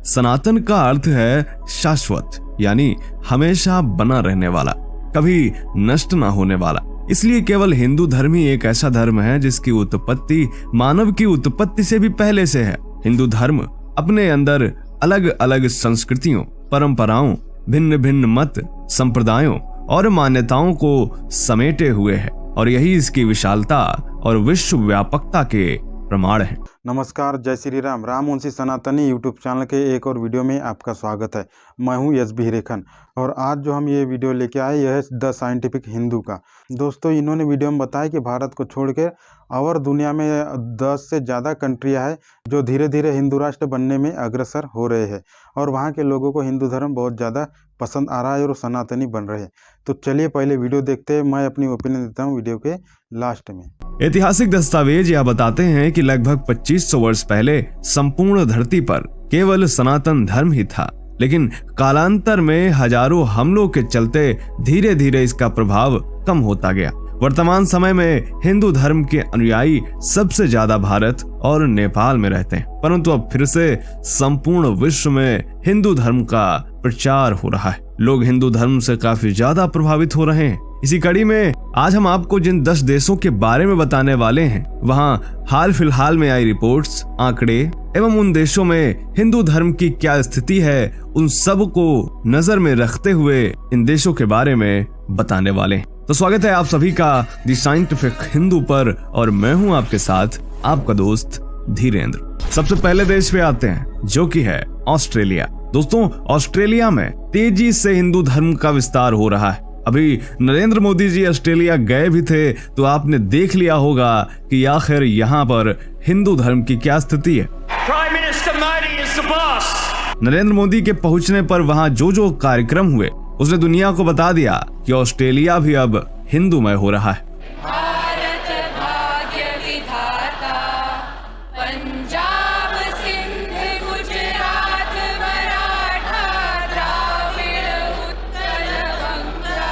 सनातन का अर्थ है शाश्वत, यानी हमेशा बना रहने वाला, कभी नष्ट ना होने वाला। इसलिए केवल हिंदू धर्म ही एक ऐसा धर्म है जिसकी उत्पत्ति मानव की उत्पत्ति से भी पहले से है। हिंदू धर्म अपने अंदर अलग अलग संस्कृतियों, परंपराओं, भिन्न भिन्न मत, संप्रदायों और मान्यताओं को समेटे हुए है और यही इसकी विशालता और विश्व व्यापकता के प्रमाण है। नमस्कार, जय श्री राम। रामवंशी सनातनी यूट्यूब चैनल के एक और वीडियो में आपका स्वागत है। मैं हूं एस बी हिरेखन और आज जो हम ये वीडियो लेके आए यह है द साइंटिफिक हिंदू का। दोस्तों, इन्होंने वीडियो में बताया कि भारत को छोड़ के और दुनिया में 10 से ज़्यादा कंट्रियाँ हैं जो धीरे धीरे हिंदू राष्ट्र बनने में अग्रसर हो रहे हैं और वहाँ के लोगों को हिंदू धर्म बहुत ज़्यादा पसंद आ रहा है और सनातनी बन रहे हैं। तो चलिए पहले वीडियो देखते हैं। मैं अपनी ओपिनियन देता हूँ वीडियो के लास्ट में। ऐतिहासिक दस्तावेज यह बताते हैं कि लगभग 2500 वर्ष पहले संपूर्ण धरती पर केवल सनातन धर्म ही था, लेकिन कालांतर में हजारों हमलों के चलते धीरे धीरे इसका प्रभाव कम होता गया। वर्तमान समय में हिंदू धर्म के अनुयायी सबसे ज्यादा भारत और नेपाल में रहते हैं, परंतु अब फिर से संपूर्ण विश्व में हिंदू धर्म का प्रचार हो रहा है। लोग हिंदू धर्म से काफी ज्यादा प्रभावित हो रहे हैं। इसी कड़ी में आज हम आपको जिन 10 देशों के बारे में बताने वाले हैं, वहां हाल फिलहाल में आई रिपोर्ट्स, आंकड़े एवं उन देशों में हिंदू धर्म की क्या स्थिति है, उन सब को नजर में रखते हुए इन देशों के बारे में बताने वाले हैं। तो स्वागत है आप सभी का द साइंटिफिक हिंदू पर और मैं हूं आपके साथ आपका दोस्त धीरेन्द्र। सबसे पहले देश पे आते हैं जो कि है ऑस्ट्रेलिया। दोस्तों, ऑस्ट्रेलिया में तेजी से हिंदू धर्म का विस्तार हो रहा है। अभी नरेंद्र मोदी जी ऑस्ट्रेलिया गए भी थे तो आपने देख लिया होगा कि आखिर यहाँ पर हिंदू धर्म की क्या स्थिति है। नरेंद्र मोदी के पहुंचने पर वहां जो कार्यक्रम हुए उसने दुनिया को बता दिया कि ऑस्ट्रेलिया भी अब हिंदूमय हो रहा है। भारत भाग्य विधाता, Punjab Sindh Gujarat Maratha Dravida Utkal Ganga.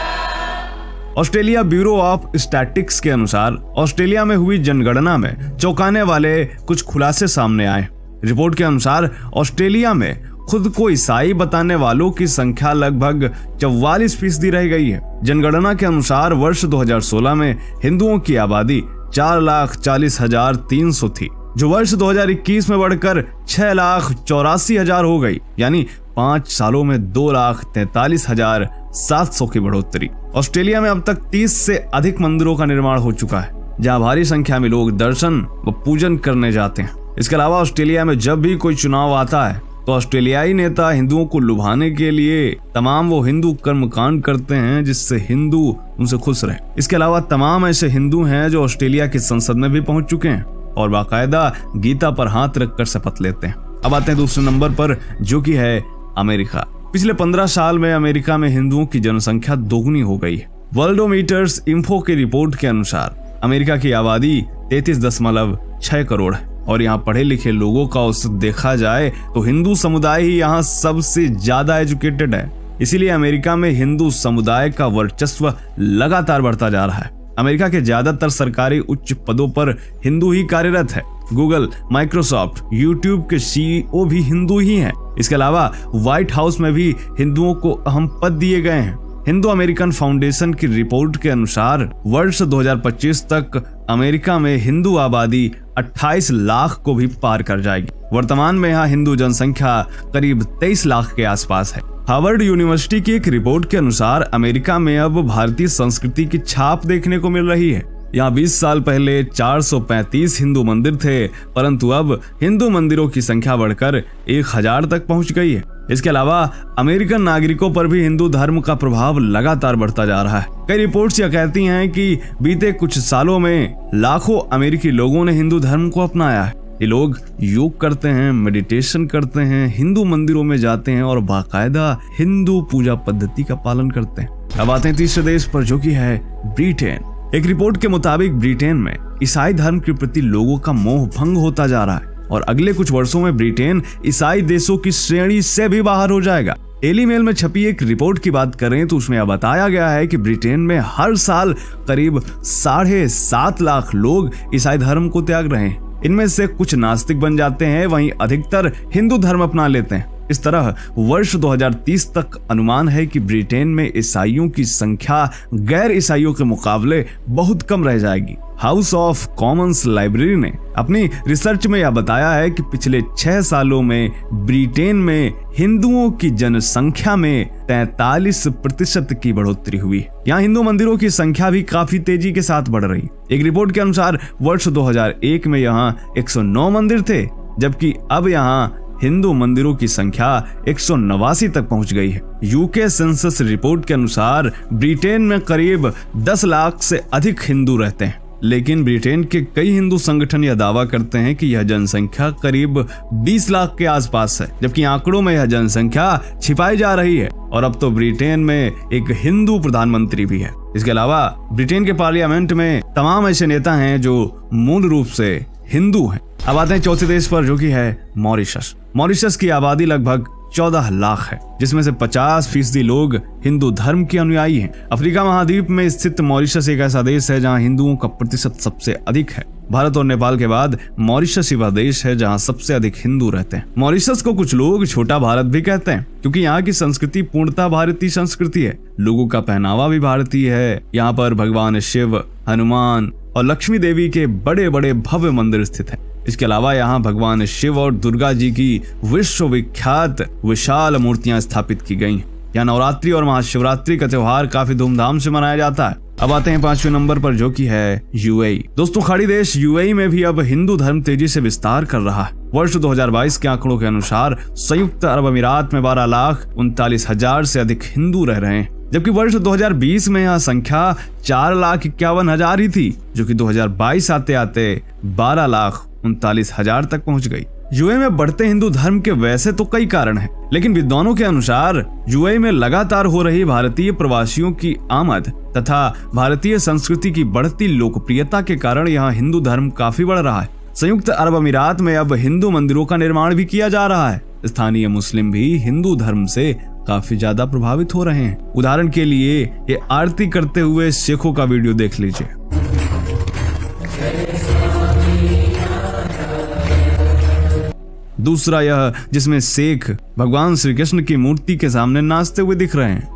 Australia bureau of statistics के अनुसार ऑस्ट्रेलिया में हुई जनगणना में चौंकाने वाले कुछ खुलासे सामने आए। रिपोर्ट के अनुसार ऑस्ट्रेलिया में खुद को ईसाई बताने वालों की संख्या लगभग 44% रह गई है। जनगणना के अनुसार वर्ष 2016 में हिंदुओं की आबादी 4,40,300 थी, जो वर्ष 2021 में बढ़कर 6,84,000 हो गई, यानी 5 सालों में 2,43,700 की बढ़ोतरी। ऑस्ट्रेलिया में अब तक 30 से अधिक मंदिरों का निर्माण हो चुका है, जहां भारी संख्या में लोग दर्शन व पूजन करने जाते हैं। इसके अलावा ऑस्ट्रेलिया में जब भी कोई चुनाव आता है तो ऑस्ट्रेलियाई नेता हिंदुओं को लुभाने के लिए तमाम वो हिंदू कर्मकांड करते हैं जिससे हिंदू उनसे खुश रहे। इसके अलावा तमाम ऐसे हिंदू हैं जो ऑस्ट्रेलिया की संसद में भी पहुंच चुके हैं और बाकायदा गीता पर हाथ रखकर शपथ लेते हैं। अब आते हैं दूसरे नंबर पर जो कि है अमेरिका। पिछले 15 साल में अमेरिका में हिंदुओं की जनसंख्या दोगुनी हो गई है। वर्ल्डोमीटर्स इंफो की रिपोर्ट के अनुसार अमेरिका की आबादी 33.6 करोड़ है और यहाँ पढ़े लिखे लोगों का औसत देखा जाए तो हिंदू समुदाय ही यहाँ सबसे ज्यादा एजुकेटेड है। इसीलिए अमेरिका में हिंदू समुदाय का वर्चस्व लगातार बढ़ता जा रहा है। अमेरिका के ज्यादातर सरकारी उच्च पदों पर हिंदू ही कार्यरत है। गूगल, माइक्रोसॉफ्ट, यूट्यूब के CEO भी हिंदू ही हैं। इसके अलावा व्हाइट हाउस में भी हिंदुओं को अहम पद दिए गए हैं। हिंदू अमेरिकन फाउंडेशन की रिपोर्ट के अनुसार वर्ष 2025 तक अमेरिका में हिंदू आबादी 28 लाख को भी पार कर जाएगी। वर्तमान में यहाँ हिंदू जनसंख्या करीब 23 लाख के आसपास है। हार्वर्ड यूनिवर्सिटी की एक रिपोर्ट के अनुसार अमेरिका में अब भारतीय संस्कृति की छाप देखने को मिल रही है। यहाँ 20 साल पहले 435 हिंदू मंदिर थे, परंतु अब हिंदू मंदिरों की संख्या बढ़कर 1000 तक पहुंच गई है। इसके अलावा अमेरिकन नागरिकों पर भी हिंदू धर्म का प्रभाव लगातार बढ़ता जा रहा है। कई रिपोर्ट्स यह कहती हैं कि बीते कुछ सालों में लाखों अमेरिकी लोगों ने हिंदू धर्म को अपनाया है। ये लोग योग करते हैं, मेडिटेशन करते हैं, हिंदू मंदिरों में जाते हैं और बाकायदा हिंदू पूजा पद्धति का पालन करते हैं। अब आते हैं तीसरे देश पर जो कि है ब्रिटेन। एक रिपोर्ट के मुताबिक ब्रिटेन में ईसाई धर्म के प्रति लोगों का मोह भंग होता जा रहा है और अगले कुछ वर्षों में ब्रिटेन ईसाई देशों की श्रेणी से भी बाहर हो जाएगा। डेली मेल में छपी एक रिपोर्ट की बात करें तो उसमें बताया गया है कि ब्रिटेन में हर साल करीब 7.5 लाख लोग ईसाई धर्म को त्याग रहे हैं। इनमें से कुछ नास्तिक बन जाते हैं, वहीं अधिकतर हिंदू धर्म अपना लेते हैं। इस तरह वर्ष 2030 तक अनुमान है कि ब्रिटेन में ईसाइयों की संख्या गैर ईसाइयों के मुकाबले बहुत कम रह जाएगी। हाउस ऑफ कॉमन्स लाइब्रेरी ने अपनी रिसर्च में यह बताया है कि पिछले 6 सालों में ब्रिटेन में हिंदुओं की जनसंख्या में 43% की बढ़ोतरी हुई। यहाँ हिंदू मंदिरों की संख्या भी काफी तेजी के साथ बढ़ रही। एक रिपोर्ट के अनुसार वर्ष 2001 में यहाँ 109 मंदिर थे, जबकि अब यहाँ हिंदू मंदिरों की संख्या 189 तक पहुंच गई है। यूके सेंसस रिपोर्ट के अनुसार ब्रिटेन में करीब 10 लाख से अधिक हिंदू रहते हैं, लेकिन ब्रिटेन के कई हिंदू संगठन यह दावा करते हैं कि यह जनसंख्या करीब 20 लाख के आसपास है, जबकि आंकड़ों में यह जनसंख्या छिपाई जा रही है। और अब तो ब्रिटेन में एक हिंदू प्रधानमंत्री भी है। इसके अलावा ब्रिटेन के पार्लियामेंट में तमाम ऐसे नेता हैं जो मूल रूप से हिंदू हैं। अब आते हैं चौथे देश पर, जो कि है मॉरिशस। मॉरिशस की आबादी लगभग 14 लाख है, जिसमें से 50% लोग हिंदू धर्म के अनुयायी हैं। अफ्रीका महाद्वीप में स्थित मॉरिशस एक ऐसा देश है जहां हिंदुओं का प्रतिशत सबसे अधिक है। भारत और नेपाल के बाद मॉरिशस ही वह देश है जहां सबसे अधिक हिंदू रहते हैं। मॉरिशस को कुछ लोग छोटा भारत भी कहते हैं, क्योंकि यहाँ की संस्कृति पूर्णतः भारतीय संस्कृति है। लोगों का पहनावा भी भारतीय है। यहाँ पर भगवान शिव, हनुमान और लक्ष्मी देवी के बड़े बड़े भव्य मंदिर स्थित हैं। इसके अलावा यहाँ भगवान शिव और दुर्गा जी की विश्वविख्यात विशाल मूर्तियां स्थापित की गई। यहाँ नवरात्रि और महाशिवरात्रि का त्योहार काफी धूमधाम से मनाया जाता है। अब आते हैं 5वें नंबर पर, जो कि है यूएई। दोस्तों, खाड़ी देश यूएई में भी अब हिंदू धर्म तेजी से विस्तार कर रहा है। वर्ष 2022 के आंकड़ों के अनुसार संयुक्त अरब अमीरात में 12,39,000 से अधिक हिंदू रह रहे हैं, जबकि वर्ष 2020 में यह संख्या 4,51,000 ही थी, जो कि 2022 आते आते 12,39,000 तक पहुंच गई। यूएई में बढ़ते हिंदू धर्म के वैसे तो कई कारण हैं, लेकिन विद्वानों के अनुसार यूएई में लगातार हो रही भारतीय प्रवासियों की आमद तथा भारतीय संस्कृति की बढ़ती लोकप्रियता के कारण यहाँ हिंदू धर्म काफी बढ़ रहा है। संयुक्त अरब अमीरात में अब हिंदू मंदिरों का निर्माण भी किया जा रहा है। स्थानीय मुस्लिम भी हिंदू धर्म से काफी ज्यादा प्रभावित हो रहे हैं। उदाहरण के लिए ये आरती करते हुए सिखों का वीडियो देख लीजिए। दूसरा यह जिसमें शेख भगवान श्री कृष्ण की मूर्ति के सामने नाचते हुए दिख रहे हैं।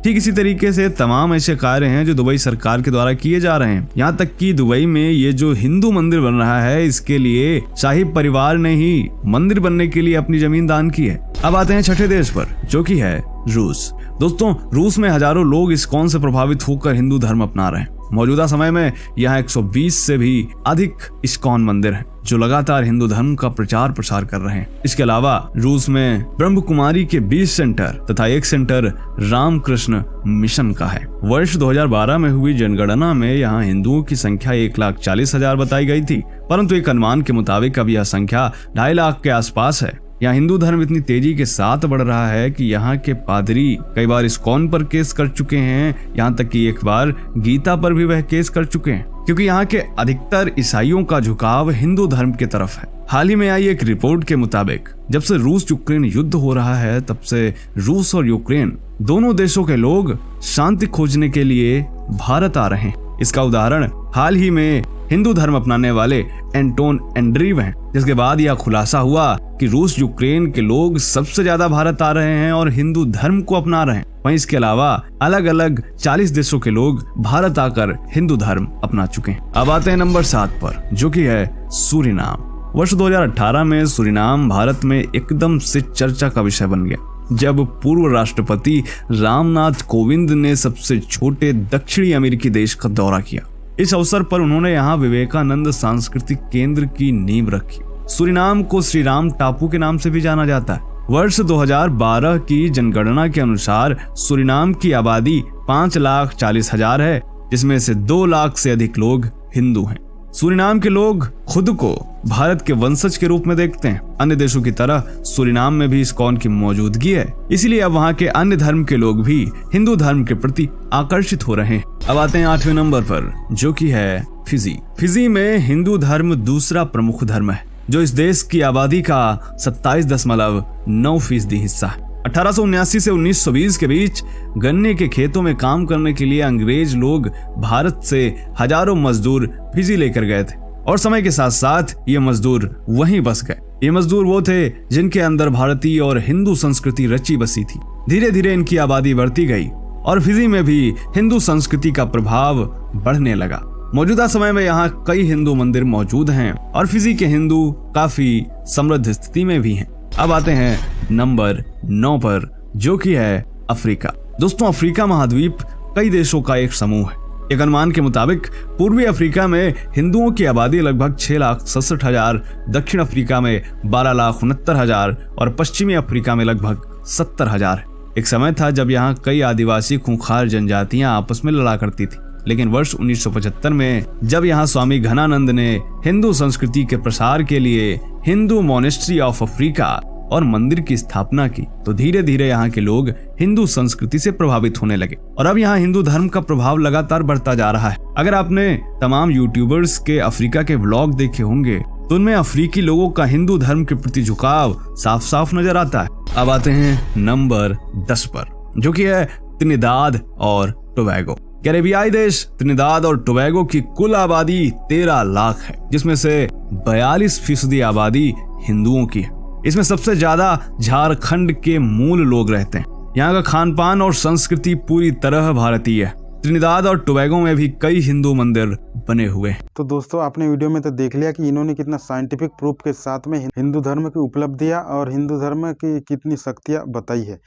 ठीक इसी तरीके से तमाम ऐसे कार्य हैं जो दुबई सरकार के द्वारा किए जा रहे हैं। यहाँ तक कि दुबई में ये जो हिंदू मंदिर बन रहा है, इसके लिए शाही परिवार ने ही मंदिर बनने के लिए अपनी जमीन दान की है। अब आते हैं छठे देश पर, जो कि है रूस। दोस्तों, रूस में हजारों लोग इस्कॉन से प्रभावित होकर हिंदू धर्म अपना रहे हैं। मौजूदा समय में यहाँ 120 से भी अधिक इस्कॉन मंदिर हैं, जो लगातार हिंदू धर्म का प्रचार प्रसार कर रहे हैं। इसके अलावा रूस में ब्रह्म कुमारी के 20 सेंटर तथा एक सेंटर रामकृष्ण मिशन का है। वर्ष 2012 में हुई जनगणना में यहाँ हिंदुओं की संख्या 1,40,000 बताई गई थी, परंतु एक अनुमान के मुताबिक अब यह संख्या 2.5 लाख के आसपास है। यहाँ हिंदू धर्म इतनी तेजी के साथ बढ़ रहा है कि यहाँ के पादरी कई बार इस्कॉन पर केस कर चुके हैं। यहाँ तक कि एक बार गीता पर भी वह केस कर चुके हैं, क्योंकि यहाँ के अधिकतर ईसाइयों का झुकाव हिंदू धर्म की तरफ है। हाल ही में आई एक रिपोर्ट के मुताबिक जब से रूस यूक्रेन युद्ध हो रहा है, तब से रूस और यूक्रेन दोनों देशों के लोग शांति खोजने के लिए भारत आ रहे हैं। इसका उदाहरण हाल ही में हिंदू धर्म अपनाने वाले एंटोन एंड्रीव हैं, जिसके बाद यह खुलासा हुआ कि रूस यूक्रेन के लोग सबसे ज्यादा भारत आ रहे हैं और हिंदू धर्म को अपना रहे हैं। वहीं इसके अलावा अलग अलग 40 देशों के लोग भारत आकर हिंदू धर्म अपना चुके हैं। अब आते हैं नंबर 7 पर, जो कि है सूरीनाम। वर्ष 2018 में सूरीनाम भारत में एकदम से चर्चा का विषय बन गया, जब पूर्व राष्ट्रपति रामनाथ कोविंद ने सबसे छोटे दक्षिणी अमेरिकी देश का दौरा किया। इस अवसर पर उन्होंने यहाँ विवेकानंद सांस्कृतिक केंद्र की नींव रखी। सूरीनाम को श्रीराम टापू के नाम से भी जाना जाता है। वर्ष 2012 की जनगणना के अनुसार सूरीनाम की आबादी 5,40,000 है, जिसमें से 2 लाख से अधिक लोग हिंदू हैं। सूरीनाम के लोग खुद को भारत के वंशज के रूप में देखते हैं। अन्य देशों की तरह सूरीनाम में भी इस्कॉन की मौजूदगी है, इसलिए अब वहाँ के अन्य धर्म के लोग भी हिंदू धर्म के प्रति आकर्षित हो रहे हैं। अब आते हैं 8वें नंबर पर, जो कि है फिजी। फिजी में हिंदू धर्म दूसरा प्रमुख धर्म है, जो इस देश की आबादी का 27.9% हिस्सा है। 1879 से 1920 के बीच गन्ने के खेतों में काम करने के लिए अंग्रेज लोग भारत से हजारों मजदूर फिजी लेकर गए थे और समय के साथ साथ ये मजदूर वहीं बस गए। ये मजदूर वो थे जिनके अंदर भारतीय और हिंदू संस्कृति रची बसी थी। धीरे धीरे इनकी आबादी बढ़ती गई और फिजी में भी हिंदू संस्कृति का प्रभाव बढ़ने लगा। मौजूदा समय में यहाँ कई हिंदू मंदिर मौजूद हैं और फिजी के हिंदू काफी समृद्ध स्थिति में भी हैं। अब आते हैं नंबर 9 पर, जो कि है अफ्रीका। दोस्तों, अफ्रीका महाद्वीप कई देशों का एक समूह है। एक अनुमान के मुताबिक पूर्वी अफ्रीका में हिंदुओं की आबादी लगभग 6,67,000, दक्षिण अफ्रीका में 12,69,000 और पश्चिमी अफ्रीका में लगभग 70,000 है। एक समय था जब यहाँ कई आदिवासी खूंखार जनजातियां आपस में लड़ा करती थी, लेकिन वर्ष 1975 में जब यहाँ स्वामी घनानंद ने हिंदू संस्कृति के प्रसार के लिए हिंदू मॉनेस्ट्री ऑफ अफ्रीका और मंदिर की स्थापना की, तो धीरे धीरे यहाँ के लोग हिंदू संस्कृति से प्रभावित होने लगे और अब यहाँ हिंदू धर्म का प्रभाव लगातार बढ़ता जा रहा है। अगर आपने तमाम यूट्यूबर्स के अफ्रीका के व्लॉग देखे होंगे तो उनमें अफ्रीकी लोगों का हिंदू धर्म के प्रति झुकाव साफ साफ नजर आता है। अब आते हैं नंबर 10 पर, जो कि है त्रिनिदाद और टोबैगो। कैरेबियाई देश त्रिनिदाद और टोबैगो की कुल आबादी 13 लाख है, जिसमें से 42% आबादी हिंदुओं की है। इसमें सबसे ज्यादा झारखंड के मूल लोग रहते हैं। यहाँ का खान पान और संस्कृति पूरी तरह भारतीय है। त्रिनिदाद और टोबैगो में भी कई हिंदू मंदिर बने हुए हैं। तो दोस्तों, आपने वीडियो में तो देख लिया कि इन्होंने कितना साइंटिफिक प्रूफ के साथ में हिंदू धर्म की उपलब्धियां और हिंदू धर्म की कितनी शक्तियां बताई है।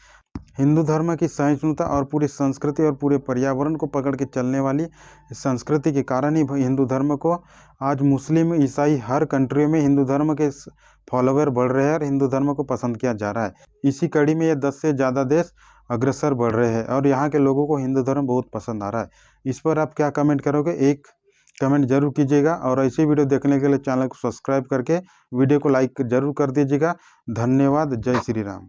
हिंदू धर्म की सहिष्णुता और पूरी संस्कृति और पूरे पर्यावरण को पकड़ के चलने वाली संस्कृति के कारण ही हिंदू धर्म को आज मुस्लिम ईसाई हर कंट्री में हिंदू धर्म के फॉलोवर बढ़ रहे हैं और हिंदू धर्म को पसंद किया जा रहा है। इसी कड़ी में ये 10 से ज़्यादा देश अग्रसर बढ़ रहे हैं और यहाँ के लोगों को हिंदू धर्म बहुत पसंद आ रहा है। इस पर आप क्या कमेंट करोगे? एक कमेंट जरूर कीजिएगा और ऐसी वीडियो देखने के लिए चैनल को सब्सक्राइब करके वीडियो को लाइक जरूर कर दीजिएगा। धन्यवाद। जय श्री राम।